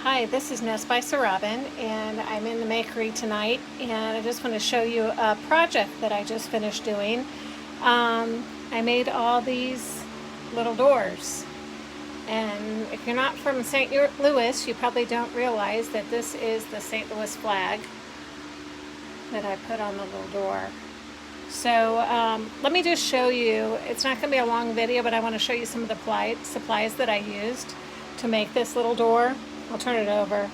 Hi, this is Nest by Sir Robin, and I'm in the Makery tonight, and I just want to show you a project that I just finished doing. I made all these little doors, and if you're not from St. Louis, you probably don't realize that this is the St. Louis flag that I put on the little door. So let me just show you, it's not going to be a long video, but I want to show you some of the supplies that I used to make this little door. I'll turn it over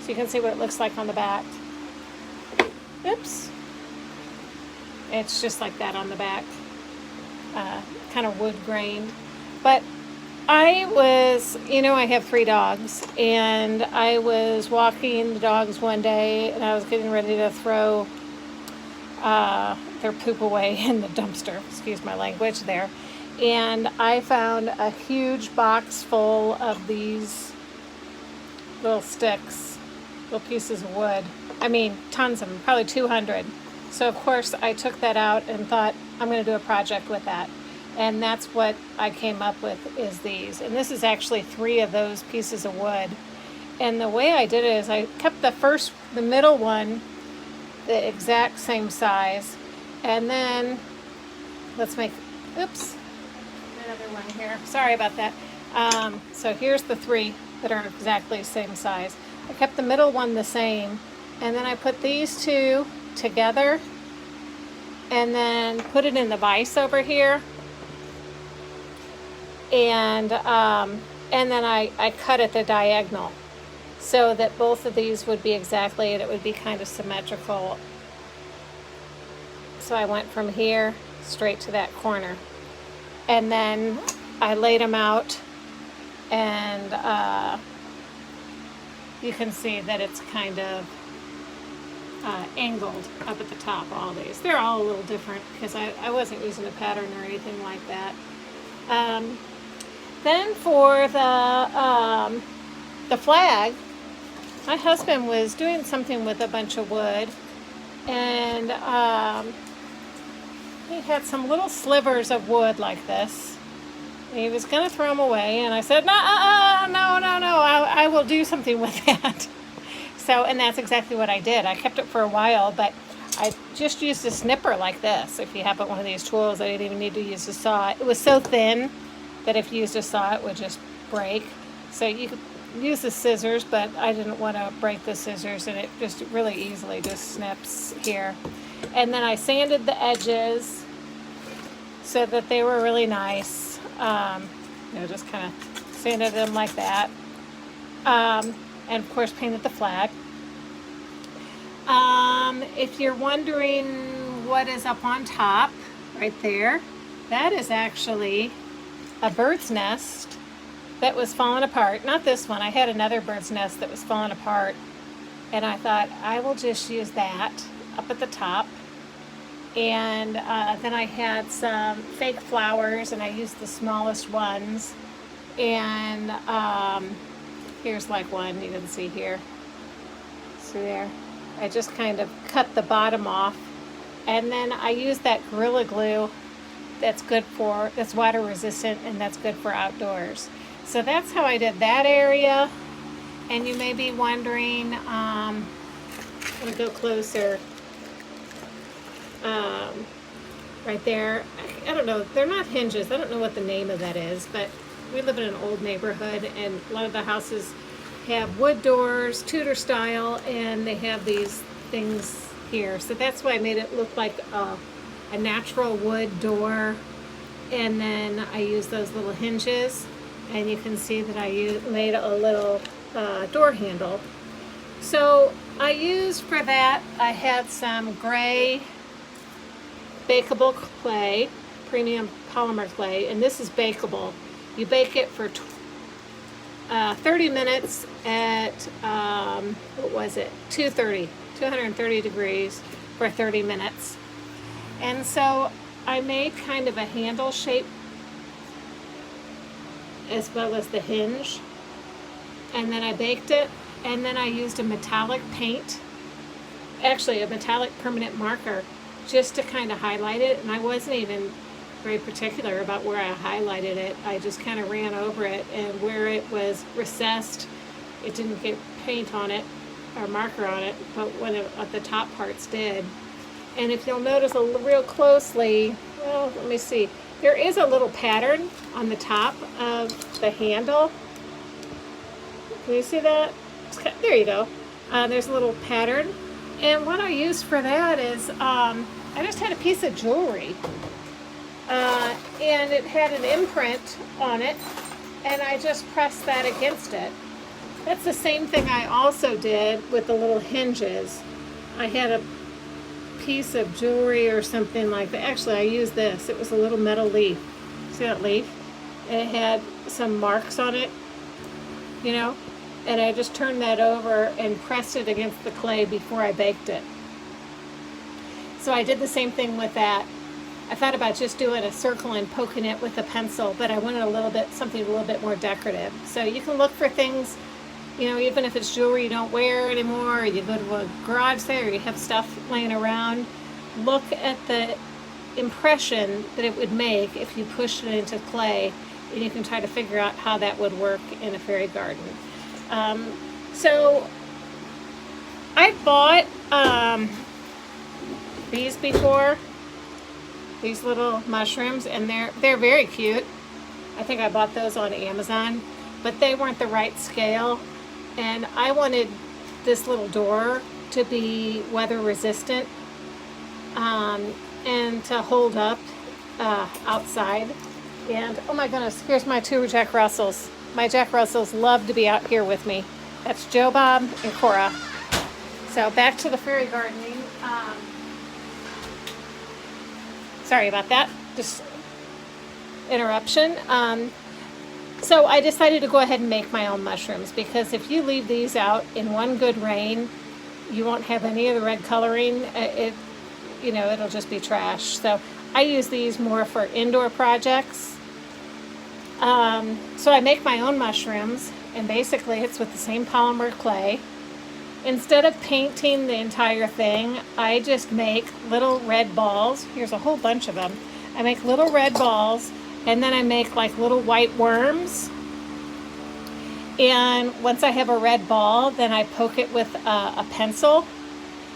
so you can see what it looks like on the back. Oops. It's just like that on the back, kind of wood grained. But I was, I have 3 dogs, and I was walking the dogs one day, and I was getting ready to throw their poop away in the dumpster, excuse my language there. And I found a huge box full of these little sticks, little pieces of wood. I mean, tons of them, probably 200. So of course I took that out and thought, I'm going to do a project with that. And that's what I came up with, is these. And this is actually 3 of those pieces of wood. And the way I did it is I kept the middle one the exact same size. And then let's make, oops, another one here. Sorry about that. So here's the 3 that are exactly the same size. I kept the middle one the same, and then I put these 2 together and then put it in the vise over here, and then I cut at the diagonal so that both of these would be exactly, and it would be kind of symmetrical. So I went from here straight to that corner, and then I laid them out, and you can see that it's kind of angled up at the top. All these, they're all a little different because I wasn't using a pattern or anything like that. Then for the flag, my husband was doing something with a bunch of wood, and he had some little slivers of wood like this. He was going to throw them away, and I said, no, I will do something with that. So, and that's exactly what I did. I kept it for a while, but I just used a snipper like this. If you have one of these tools, I didn't even need to use a saw. It was so thin that if you used a saw, it would just break. So you could use the scissors, but I didn't want to break the scissors, and it just really easily just snips here. And then I sanded the edges so that they were really nice. Just kind of sanded them like that. And of course painted the flag. If you're wondering what is up on top, right there, that is actually a bird's nest that was falling apart. Not this one. I had another bird's nest that was falling apart, and I thought I will just use that up at the top. And then I had some fake flowers, and I used the smallest ones. And here's like one you can see here. See there? I just kind of cut the bottom off. And then I used that Gorilla Glue that's water resistant, and that's good for outdoors. So that's how I did that area. And you may be wondering, I'm going to go closer. Right there, I don't know, they're not hinges. I don't know what the name of that is, but we live in an old neighborhood, and a lot of the houses have wood doors, Tudor style, and they have these things here. So that's why I made it look like a natural wood door. And then I used those little hinges, and you can see that I made a little door handle. So I used for that, I had some gray bakeable clay, premium polymer clay, and this is bakeable. You bake it for 30 minutes at, 230 degrees for 30 minutes. And so I made kind of a handle shape as well as the hinge, and then I baked it, and then I used a metallic paint, actually a metallic permanent marker, just to kind of highlight it. And I wasn't even very particular about where I highlighted it. I just kind of ran over it, and where it was recessed it didn't get paint on it or marker on it, but the top parts did. And if you'll notice real closely, well, let me see, there is a little pattern on the top of the handle. Can you see that? There you go. There's a little pattern. And what I used for that is I just had a piece of jewelry. And it had an imprint on it, and I just pressed that against it. That's the same thing I also did with the little hinges. I had a piece of jewelry or something like that. Actually, I used this. It was a little metal leaf. See that leaf? And it had some marks on it, you know? And I just turned that over and pressed it against the clay before I baked it. So I did the same thing with that. I thought about just doing a circle and poking it with a pencil, but I wanted something a little bit more decorative. So you can look for things, you know, even if it's jewelry you don't wear anymore, or you go to a garage sale, or you have stuff laying around, look at the impression that it would make if you pushed it into clay, and you can try to figure out how that would work in a fairy garden. So I bought these before, these little mushrooms, and they're very cute. I think I bought those on Amazon, but they weren't the right scale, and I wanted this little door to be weather resistant and to hold up outside. And oh my goodness, here's my two Jack Russells. My Jack Russells love to be out here with me. That's Joe Bob and Cora. So back to the fairy gardening. Sorry about that, just interruption. So I decided to go ahead and make my own mushrooms, because if you leave these out in one good rain, you won't have any of the red coloring. It'll just be trash. So I use these more for indoor projects. So I make my own mushrooms, and basically it's with the same polymer clay. Instead of painting the entire thing, I just make little red balls. Here's a whole bunch of them. I make little red balls, and then I make like little white worms. And once I have a red ball, then I poke it with a pencil.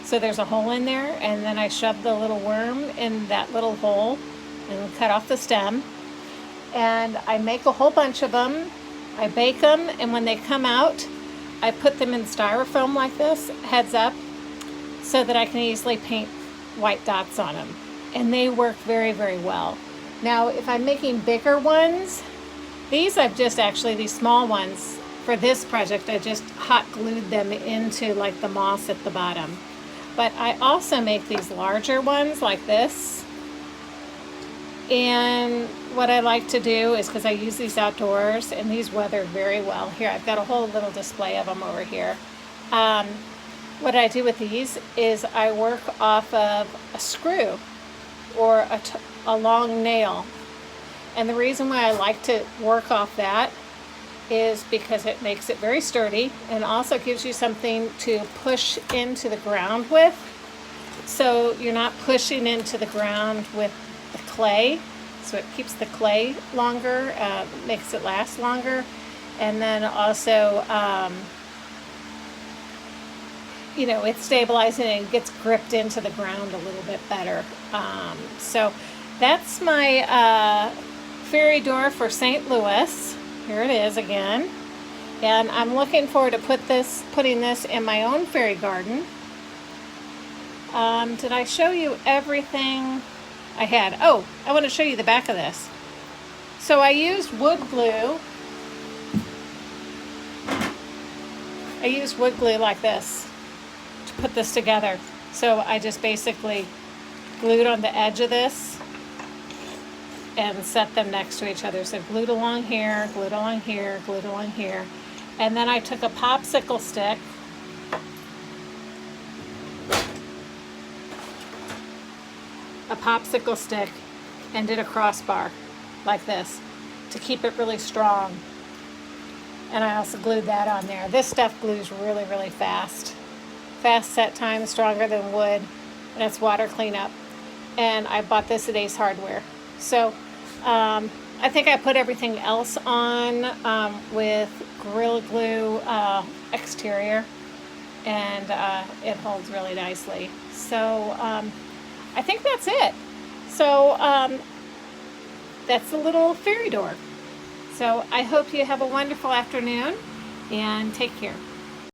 So there's a hole in there, and then I shove the little worm in that little hole and cut off the stem. And I make a whole bunch of them. I bake them, and when they come out, I put them in styrofoam like this, heads up, so that I can easily paint white dots on them. And they work very, very well. Now, if I'm making bigger ones, these small ones, for this project, I just hot glued them into like the moss at the bottom. But I also make these larger ones like this. And what I like to do is, because I use these outdoors, and these weather very well. Here, I've got a whole little display of them over here. What I do with these is I work off of a screw or a long nail. And the reason why I like to work off that is because it makes it very sturdy, and also gives you something to push into the ground with. So you're not pushing into the ground with the clay, so it keeps the clay longer, makes it last longer, and then also it's stabilizing and gets gripped into the ground a little bit better. So that's my fairy door for St. Louis. Here it is again, and I'm looking forward to putting this in my own fairy garden. Did I show you everything I had? Oh, I want to show you the back of this. So I used wood glue. I used wood glue like this to put this together. So I just basically glued on the edge of this and set them next to each other. So glued along here, glued along here, glued along here. And then I took a popsicle stick and did a crossbar like this to keep it really strong. And I also glued that on there. This stuff glues really, really fast. Fast set time, stronger than wood, and it's water cleanup. And I bought this at Ace Hardware. So I think I put everything else on with Gorilla Glue exterior, and it holds really nicely. So I think that's it. So that's the little fairy door. So I hope you have a wonderful afternoon, and take care.